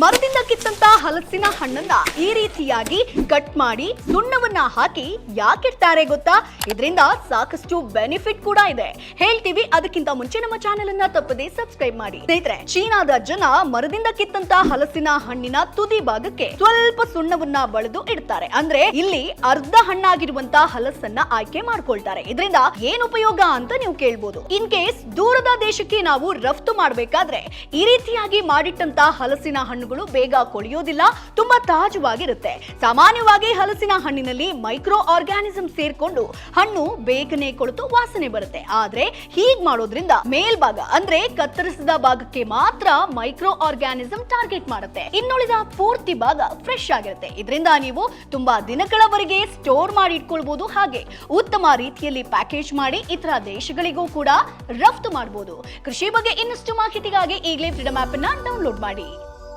ಮರದಿಂದ ಕಿತ್ತಂತ ಹಲಸಿನ ಹಣ್ಣನ್ನ ಈ ರೀತಿಯಾಗಿ ಕಟ್ ಮಾಡಿ ಸುಣ್ಣವನ್ನ ಹಾಕಿ ಯಾಕಿಡ್ತಾರೆ ಗೊತ್ತಾ? ಇದರಿಂದ ಸಾಕಷ್ಟು ಬೆನಿಫಿಟ್ ಕೂಡ ಇದೆ, ಹೇಳ್ತೀವಿ. ಅದಕ್ಕಿಂತ ಮುಂಚೆ ನಮ್ಮ ಚಾನೆಲ್ ಅನ್ನ ತಪ್ಪದೇ ಸಬ್ಸ್ಕ್ರೈಬ್ ಮಾಡಿ. ಸ್ನೇಹಿತರೆ, ಚೀನಾದ ಜನ ಮರದಿಂದ ಕಿತ್ತಂತ ಹಲಸಿನ ಹಣ್ಣಿನ ತುದಿ ಭಾಗಕ್ಕೆ ಸ್ವಲ್ಪ ಸುಣ್ಣವನ್ನ ಬಳಿದು ಇಡ್ತಾರೆ. ಅಂದ್ರೆ ಇಲ್ಲಿ ಅರ್ಧ ಹಣ್ಣಾಗಿರುವಂತ ಹಲಸನ್ನ ಆಯ್ಕೆ ಮಾಡ್ಕೊಳ್ತಾರೆ. ಇದರಿಂದ ಏನ್ ಉಪಯೋಗ ಅಂತ ನೀವು ಕೇಳ್ಬೋದು. ಇನ್ ಕೇಸ್ ದೂರದ ದೇಶಕ್ಕೆ ನಾವು ರಫ್ತು ಮಾಡಬೇಕಾದ್ರೆ ಈ ರೀತಿಯಾಗಿ ಮಾಡಿಟ್ಟಂತ ಹಲಸಿನ ಹಣ್ಣುಗಳು ಬೇಗ ಕೊಳೆಯೋದಿಲ್ಲ, ತುಂಬಾ ತಾಜವಾಗಿರುತ್ತೆ. ಸಾಮಾನ್ಯವಾಗಿ ಹಲಸಿನ ಹಣ್ಣಿನಲ್ಲಿ ಮೈಕ್ರೋ ಆರ್ಗ್ಯಾನಿಸಮ್ ಸೇರ್ಕೊಂಡು ಹಣ್ಣು ಬೇಗನೆ ಕೊಳೆತು ವಾಸನೆ ಬರುತ್ತೆ. ಆದ್ರೆ ಹೀಗ್ ಮಾಡೋದ್ರಿಂದ ಮೇಲ್ಭಾಗ ಅಂದ್ರೆ ಕತ್ತರಿಸಿದ ಭಾಗಕ್ಕೆ ಮಾತ್ರ ಮೈಕ್ರೋ ಆರ್ಗ್ಯಾನಿಸಮ್ ಟಾರ್ಗೆಟ್ ಮಾಡುತ್ತೆ. ಇನ್ನುಳಿದ ಪೂರ್ತಿ ಭಾಗ ಫ್ರೆಶ್ ಆಗಿರುತ್ತೆ. ಇದರಿಂದ ನೀವು ತುಂಬಾ ದಿನಗಳವರೆಗೆ ಸ್ಟೋರ್ ಮಾಡಿ ಇಟ್ಕೊಳ್ಬಹುದು. ಹಾಗೆ ಉತ್ತಮ ರೀತಿಯಲ್ಲಿ ಪ್ಯಾಕೇಜ್ ಮಾಡಿ ಇತರ ದೇಶಗಳಿಗೂ ಕೂಡ ರಫ್ತು ಮಾಡಬಹುದು. ಕೃಷಿ ಬಗ್ಗೆ ಇನ್ನಷ್ಟು ಮಾಹಿತಿಗಾಗಿ ಈಗಲೇ ಫ್ರೀಡಮ್ ಆಪ್ ಅನ್ನ ಡೌನ್ಲೋಡ್ ಮಾಡಿ.